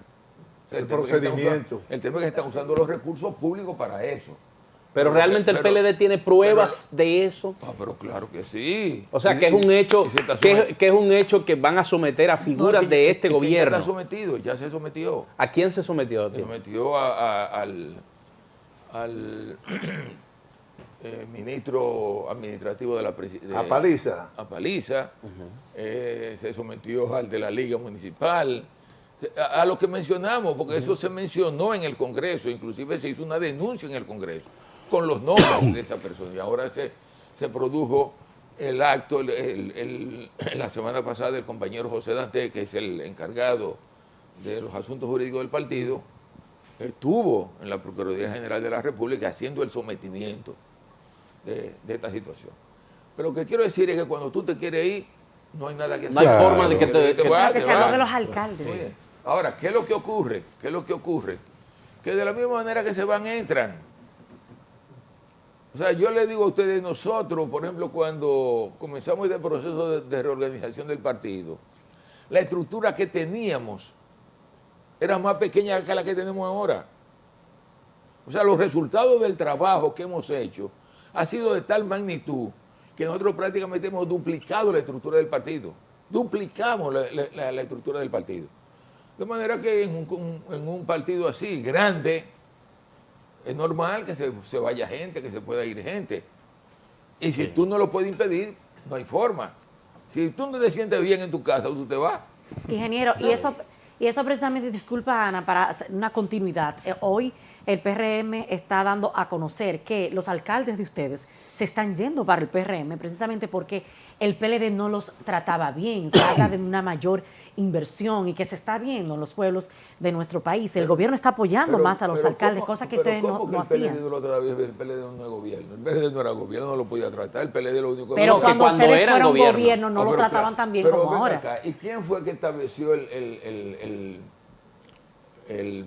El tema que están procedimiento. usando- el tema es que están usando los recursos públicos para eso. Pero realmente el PLD tiene pruebas de eso. Pero claro que sí. O sea, que es un hecho, Y se está que es un hecho que van a someter a figuras No, es que- de este es que gobierno. Ya está sometido, ya se sometió. ¿A quién se sometió? Se tío? sometió ministro administrativo de la presidencia. Apaliza. Se sometió al de la Liga Municipal. A lo que mencionamos, porque eso se mencionó en el Congreso, inclusive se hizo una denuncia en el Congreso con los nombres de esa persona. Y ahora se produjo el acto la semana pasada del compañero José Dante, que es el encargado de los asuntos jurídicos del partido, estuvo en la Procuraduría General de la República haciendo el sometimiento de esta situación. Pero lo que quiero decir es que cuando tú te quieres ir, no hay nada que hacer. No hay forma de que te Pero que se habla de los alcaldes. Oye, ahora, ¿qué es lo que ocurre? Que de la misma manera que se van, entran. O sea, yo le digo a ustedes, nosotros, por ejemplo, cuando comenzamos este proceso de reorganización del partido, la estructura que teníamos era más pequeña que la que tenemos ahora. O sea, los resultados del trabajo que hemos hecho ha sido de tal magnitud que nosotros prácticamente hemos duplicado la estructura del partido. Duplicamos la estructura del partido. De manera que en un partido así, grande, es normal que se vaya gente, que se pueda ir gente. Y si tú no lo puedes impedir, no hay forma. Si tú no te sientes bien en tu casa, tú te vas. Ingeniero, y eso precisamente, disculpa Ana, para hacer una continuidad. Hoy el PRM está dando a conocer que los alcaldes de ustedes se están yendo para el PRM precisamente porque el PLD no los trataba bien. Se habla de una mayor inversión y que se está viendo en los pueblos de nuestro país. El gobierno está apoyando más a los alcaldes, cosa que ustedes no hacían. El PLD no es gobierno. El PLD no era gobierno, no lo podía tratar. El PLD lo único que... Pero cuando ustedes eran fueron gobierno, gobierno no lo trataban tan bien como ahora. Acá, ¿y quién fue que estableció el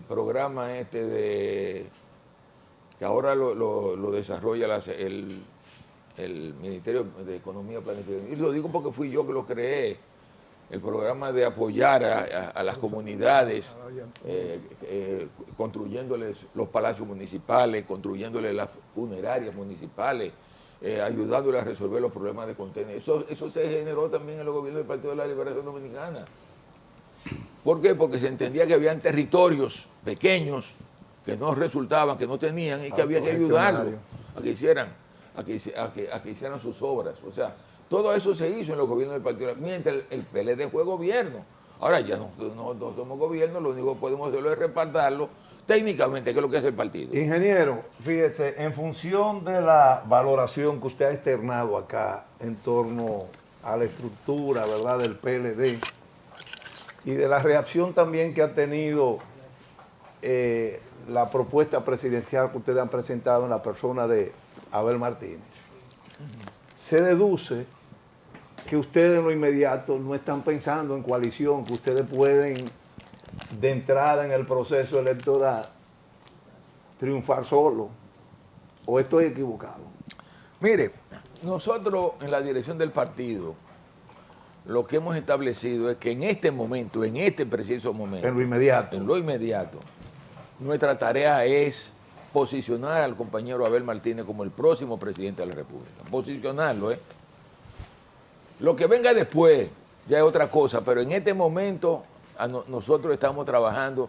programa de que ahora lo desarrolla el Ministerio de Economía y Planificación? Y lo digo porque fui yo que lo creé. El programa de apoyar a las comunidades, construyéndoles los palacios municipales, construyéndoles las funerarias municipales, ayudándoles a resolver los problemas de contenedores. Eso se generó también en el gobierno del Partido de la Liberación Dominicana. ¿Por qué? Porque se entendía que habían territorios pequeños que no resultaban, que no tenían y que había que ayudarlos a que hicieran sus obras. O sea, todo eso se hizo en los gobiernos del Partido, mientras el PLD fue gobierno. Ahora ya no somos gobierno, lo único que podemos hacerlo es respaldarlo técnicamente, que es lo que hace el partido. Ingeniero, fíjese, en función de la valoración que usted ha externado acá en torno a la estructura, ¿verdad?, del PLD y de la reacción también que ha tenido la propuesta presidencial que ustedes han presentado en la persona de Abel Martínez, se deduce que ustedes en lo inmediato no están pensando en coalición, que ustedes pueden, de entrada en el proceso electoral, triunfar solo. ¿O estoy equivocado? Mire, nosotros en la dirección del partido, lo que hemos establecido es que en este momento, en este preciso momento, En lo inmediato. Nuestra tarea es posicionar al compañero Abel Martínez como el próximo presidente de la República. Posicionarlo, ¿eh? Lo que venga después ya es otra cosa, pero en este momento nosotros estamos trabajando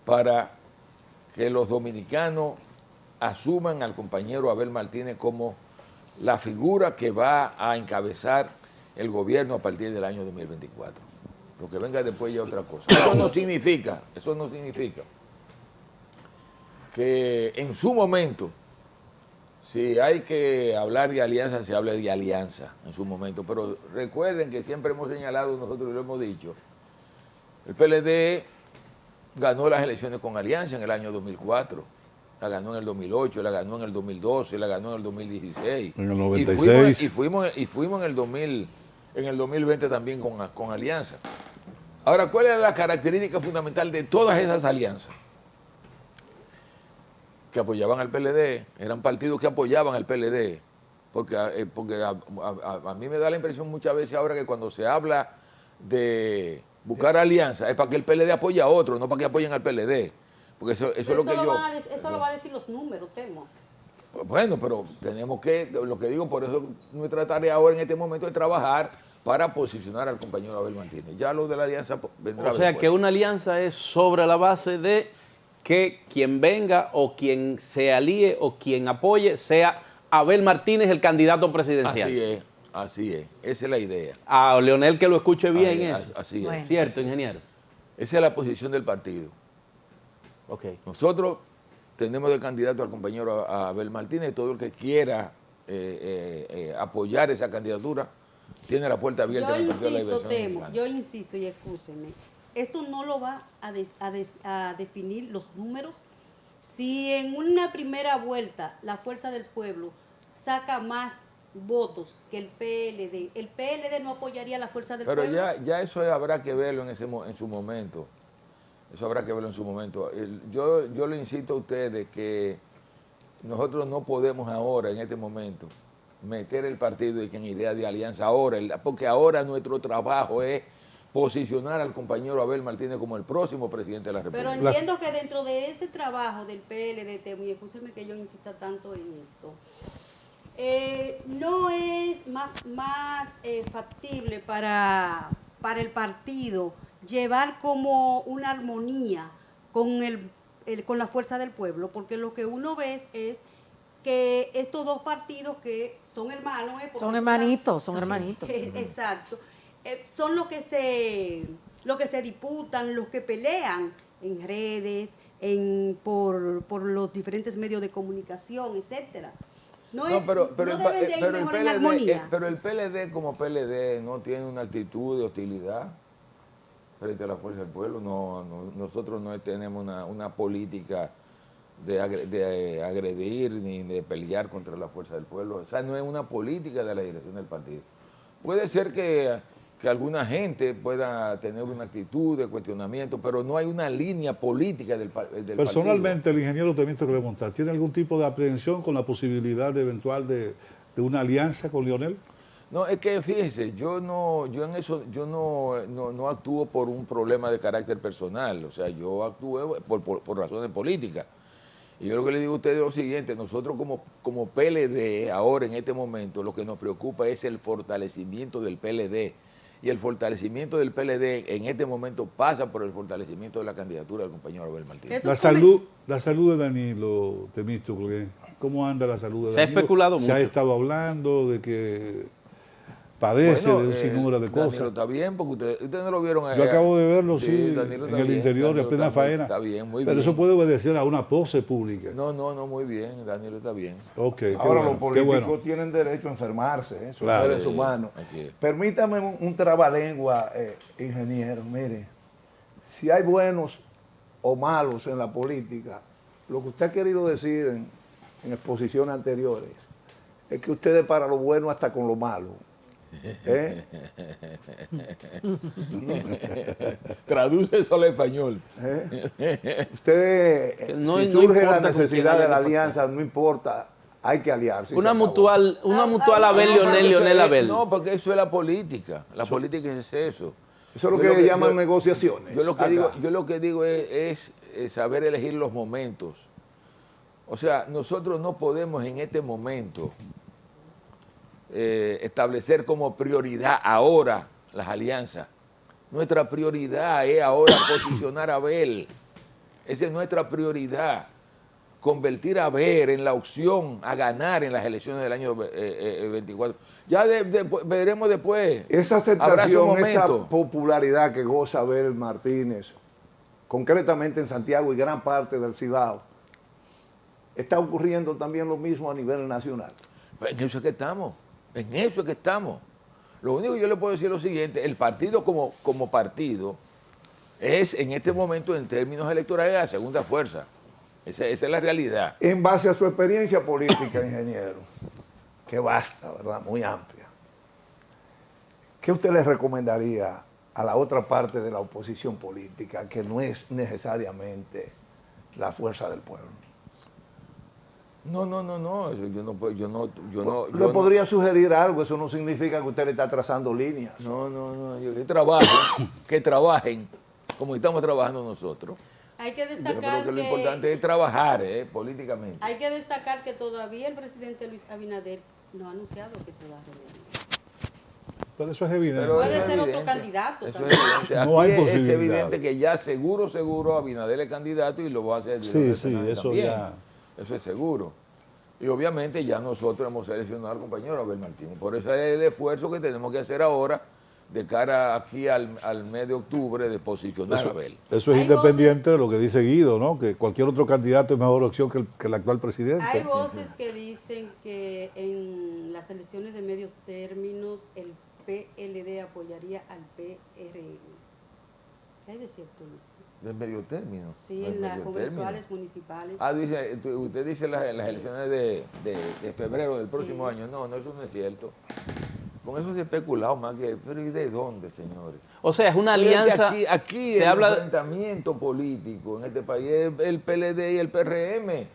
para que los dominicanos asuman al compañero Abel Martínez como la figura que va a encabezar el gobierno a partir del año 2024. Lo que venga después ya es otra cosa. Eso no significa que en su momento, si hay que hablar de alianza, se hable de alianza en su momento. Pero recuerden que siempre hemos señalado, nosotros lo hemos dicho, el PLD ganó las elecciones con alianza en el año 2004, la ganó en el 2008, la ganó en el 2012, la ganó en el 2016. En el 96. Y fuimos en el 2020 también con alianza. Ahora, ¿cuál es la característica fundamental de todas esas alianzas? Que apoyaban al PLD, eran partidos que apoyaban al PLD, porque a mí me da la impresión muchas veces ahora que cuando se habla de buscar alianza es para que el PLD apoye a otro, no para que apoyen al PLD, porque eso es lo que yo... Eso lo va a decir los números, temo. Bueno, pero tenemos que, lo que digo, por eso nuestra tarea ahora en este momento es trabajar para posicionar al compañero Abel Martínez. Ya lo de la alianza vendrá. O sea, después. que una alianza es sobre la base de que quien venga o quien se alíe o quien apoye sea Abel Martínez el candidato presidencial. Así es. Esa es la idea. A Leonel que lo escuche bien eso. Así es. Bueno. ¿Cierto, ingeniero? Esa es la posición del partido. Ok. Nosotros tenemos de candidato al compañero Abel Martínez. Todo el que quiera apoyar esa candidatura tiene la puerta abierta en el Partido de la Liberación Dominicana. Yo insisto y escúcheme, esto no lo va a definir los números. Si en una primera vuelta la Fuerza del Pueblo saca más votos que el PLD no apoyaría a la Fuerza del Pero Pueblo. ya eso habrá que verlo en su momento. Eso habrá que verlo en su momento. Yo le insisto a ustedes que nosotros no podemos ahora, en este momento, meter el partido en idea de alianza ahora, porque ahora nuestro trabajo es posicionar al compañero Abel Martínez como el próximo presidente de la República. Pero entiendo que dentro de ese trabajo del PLD, y escúcheme que yo insista tanto en esto, no es más factible para el partido llevar como una armonía con la Fuerza del Pueblo, porque lo que uno ve es que estos dos partidos que son hermanos, Son hermanitos. Exacto, son los que se disputan, los que pelean en redes, por los diferentes medios de comunicación, etcétera. Pero el PLD como PLD no tiene una actitud de hostilidad frente a la Fuerza del Pueblo. Nosotros no tenemos una política de agredir ni de pelear contra la Fuerza del Pueblo. O sea, no es una política de la dirección del partido. Puede ser que alguna gente pueda tener una actitud de cuestionamiento, pero no hay una línea política del partido. Personalmente, el ingeniero Temístocles que preguntar, ¿tiene algún tipo de aprehensión con la posibilidad eventual de una alianza con Leonel? No, es que fíjese, yo no actúo por un problema de carácter personal, o sea, yo actúo por razones políticas. Y yo lo que le digo a ustedes es lo siguiente: nosotros como PLD, ahora en este momento, lo que nos preocupa es el fortalecimiento del PLD. Y el fortalecimiento del PLD en este momento pasa por el fortalecimiento de la candidatura del compañero Abel Martínez. La salud de Danilo Temístocles, ¿cómo anda la salud de Danilo? Se ha especulado mucho. Se ha estado hablando de que padece de un sinnúmero de cosas. Danilo está bien, porque ustedes no lo vieron. Yo acabo de verlo, sí, Danilo en está el bien, interior, Danilo en plena está faena. Está bien, muy Pero bien. eso puede obedecer a una pose pública. No, muy bien, Danilo está bien. Ok, Ahora bueno, los políticos bueno. tienen derecho a enfermarse, son Claro. seres humanos. Así es. Permítame un trabalengua, ingeniero. Mire, si hay buenos o malos en la política, lo que usted ha querido decir en exposiciones anteriores es que usted es para lo bueno hasta con lo malo. Traduce eso al español. Usted, si No surge la importa con necesidad quién de la haya que alianza, no importa, hay que aliarse. Una mutual Abel, Leonel Abel. No, porque eso es la política. La política es eso. Eso es lo Yo que llaman negociaciones. Yo lo que acá. digo es saber elegir los momentos. O sea, nosotros no podemos en este momento establecer como prioridad ahora las alianzas. Nuestra prioridad es ahora posicionar a Abel. Esa es nuestra prioridad. Convertir a Abel en la opción a ganar en las elecciones del año 24. Ya veremos después. Esa Habrá su aceptación, esa momento. popularidad que goza Abel Martínez, concretamente en Santiago y gran parte del Cibao, está ocurriendo también lo mismo a nivel nacional. En eso es que estamos. En eso es que estamos. Lo único que yo le puedo decir es lo siguiente: el partido como partido es en este momento, en términos electorales, la segunda fuerza. Esa es la realidad. En base a su experiencia política, ingeniero, que basta, ¿verdad? Muy amplia. ¿Qué usted le recomendaría a la otra parte de la oposición política, que no es necesariamente la fuerza del pueblo? No. Le podría sugerir algo, eso no significa que usted le está trazando líneas. Que trabajen como estamos trabajando nosotros. Hay que Yo creo destacar que lo importante es trabajar políticamente. hay que destacar que todavía el presidente Luis Abinader no ha anunciado que se va a reelegir. Pero eso es evidente. Pero Puede eso es ser otro evidente. candidato Eso también. es evidente. No hay Aquí es posibilidad. evidente que ya seguro Abinader es candidato y lo va a hacer. Sí, también. eso ya. Eso es seguro. Y obviamente ya nosotros hemos seleccionado al compañero Abel Martínez. Por eso es el esfuerzo que tenemos que hacer ahora de cara aquí al mes de octubre de posicionar a Abel. Eso es Hay independiente de lo que dice Guido, ¿no? Que cualquier otro candidato es mejor opción que el actual presidente. Hay voces que dicen que en las elecciones de medios términos el PLD apoyaría al PRM. ¿Qué hay de cierto en esto? ¿De medio término? Sí, ¿Del en las medio congresuales término? municipales. Ah, usted dice las elecciones de febrero del próximo Sí. año. No, eso no es cierto. Con eso se ha especulado más que... ¿Pero y de dónde, señores? O sea, es una Pero es que alianza. Aquí se el habla, enfrentamiento político en este país es el PLD y el PRM.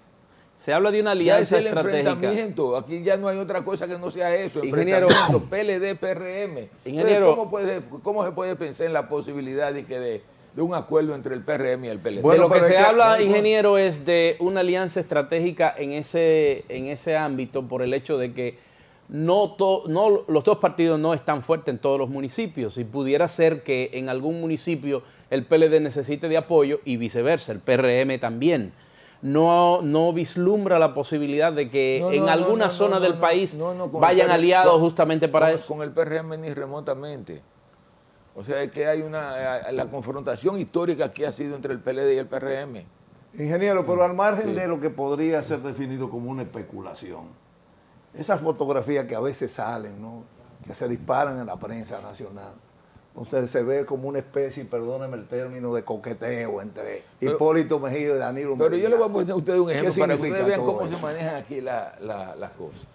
se habla de una Ya es alianza el estratégica. enfrentamiento. Aquí ya no hay otra cosa que no sea eso. Ingeniero. Enfrentamiento PLD, PRM. Ingeniero. Entonces, ¿cómo se puede pensar en la posibilidad de un acuerdo entre el PRM y el PLD? Bueno, de lo que pero se es que- habla, ingeniero, es de una alianza estratégica en ese ámbito por el hecho de que los dos partidos no están fuertes en todos los municipios y pudiera ser que en algún municipio el PLD necesite de apoyo y viceversa, el PRM también. No vislumbra la posibilidad de que en alguna zona del país con vayan el aliados justamente para eso. Con el PRM ni remotamente. O sea, es que hay la confrontación histórica que ha sido entre el PLD y el PRM. Ingeniero, pero al margen Sí. de lo que podría ser definido como una especulación, esas fotografías que a veces salen, ¿no? Que se disparan en la prensa nacional, usted se ve como una especie, perdóneme el término, de coqueteo entre Hipólito Mejía y Danilo Pero yo Medina. le voy a poner a ustedes un ejemplo ¿Qué para que significa ustedes vean todo cómo eso? se manejan aquí las cosas.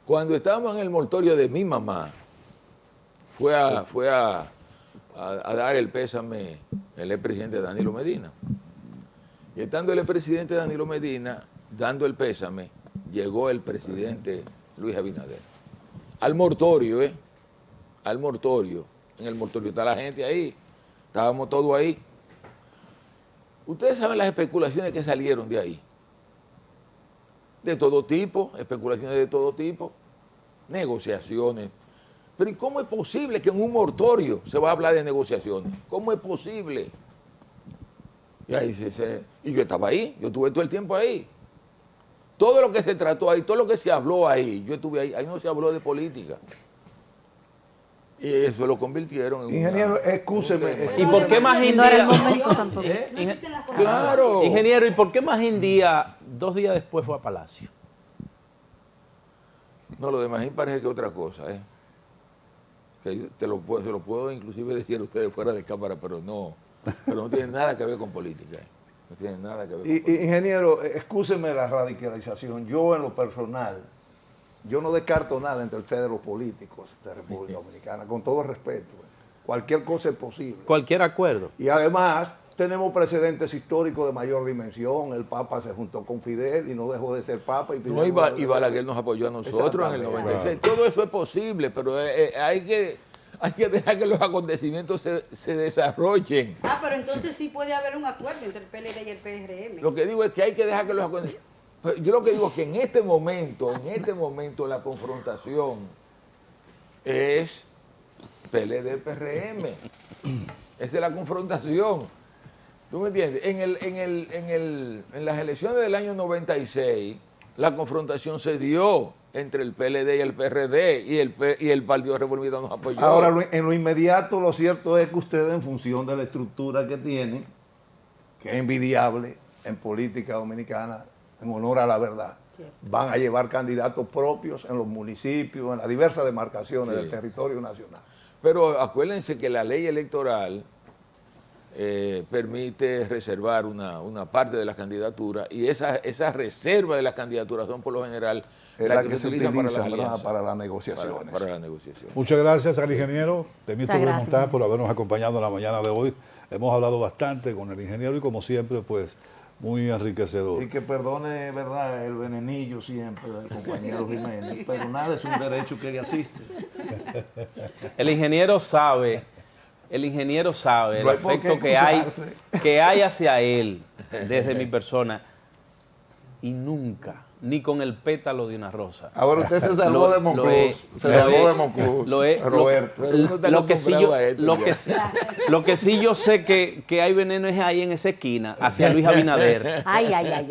Cuando estábamos en el mortorio de mi mamá, fue a dar el pésame el expresidente Danilo Medina. Y estando el expresidente Danilo Medina dando el pésame, llegó el presidente Luis Abinader. Al mortorio, Al mortorio. En el mortorio está la gente ahí. Estábamos todos ahí. Ustedes saben las especulaciones que salieron de ahí. De todo tipo, especulaciones de todo tipo, negociaciones. Pero ¿y cómo es posible que en un mortorio se va a hablar de negociaciones? ¿Cómo es posible? Y ahí y yo estaba ahí, yo estuve todo el tiempo ahí. Todo lo que se trató ahí, todo lo que se habló ahí, yo estuve ahí no se habló de política. Y eso lo convirtieron en Ingeniero, excúseme. ¿Y por qué más Y no era el India? momento tampoco. No existen las Claro. Ingeniero, ¿y por qué más India 2 días después fue a Palacio? No, lo de Magín parece que otra cosa, Que yo se lo puedo inclusive decir a ustedes fuera de cámara, pero no tiene nada que ver con política. No tiene nada que ver con política. Ingeniero, excúseme la radicalización. Yo en lo personal, yo no descarto nada entre ustedes los políticos de República Dominicana, con todo respeto. Cualquier cosa es posible. Cualquier acuerdo. Y además tenemos precedentes históricos de mayor dimensión. El Papa se juntó con Fidel y no dejó de ser Papa. Y No, y Balaguer nos apoyó a nosotros en el Exactamente. 96. Todo eso es posible, pero hay que dejar que los acontecimientos se desarrollen. Pero entonces sí puede haber un acuerdo entre el PLD y el PRM. Lo que digo es que hay que dejar que los acontecimientos... Yo lo que digo es que en este momento la confrontación es PLD-PRM. Esa es la confrontación. ¿Tú me entiendes? En las elecciones del año 96, la confrontación se dio entre el PLD y el PRD y el Partido Republicano nos apoyó. Ahora, en lo inmediato, lo cierto es que ustedes, en función de la estructura que tienen, que es envidiable en política dominicana, en honor a la verdad, Cierto. van a llevar candidatos propios en los municipios, en las diversas demarcaciones Sí. del territorio nacional. Pero acuérdense que la ley electoral permite reservar una parte de las candidaturas y esa reserva de las candidaturas son por lo general Es las que se utilizan para las ¿verdad? alianzas. Para las negociaciones. Para la negociación. Muchas gracias al ingeniero Temístocles Muchas gracias. Montá por habernos acompañado en la mañana de hoy. Hemos hablado bastante con el ingeniero y como siempre, pues, muy enriquecedor. Y que perdone, ¿verdad?, el venenillo siempre del compañero Jiménez, pero nada, es un derecho que le asiste. El ingeniero sabe el No hay por afecto qué que excusarse. hay hacia él desde mi persona y nunca ni con el pétalo de una rosa. Ahora usted se salvó de Monclús. Se salvó de Monclús. Roberto. Lo que sí yo sé que hay veneno es ahí en esa esquina, hacia Luis Abinader.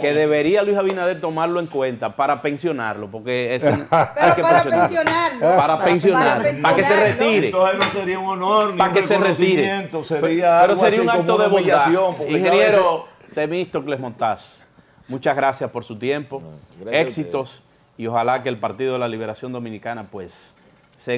Que debería Luis Abinader tomarlo en cuenta para pensionarlo, porque hay que para pensionarlo. pensionarlo. Para pensionarlo, para que se retire. Entonces no sería un honor ni Para un que se retire. reconocimiento, sería Pero algo sería así un acto como de una bondad. humillación, porque ya Ingeniero Temístocles Montaz, muchas gracias por su tiempo, Gracias a éxitos y ojalá que el Partido de la Liberación Dominicana pues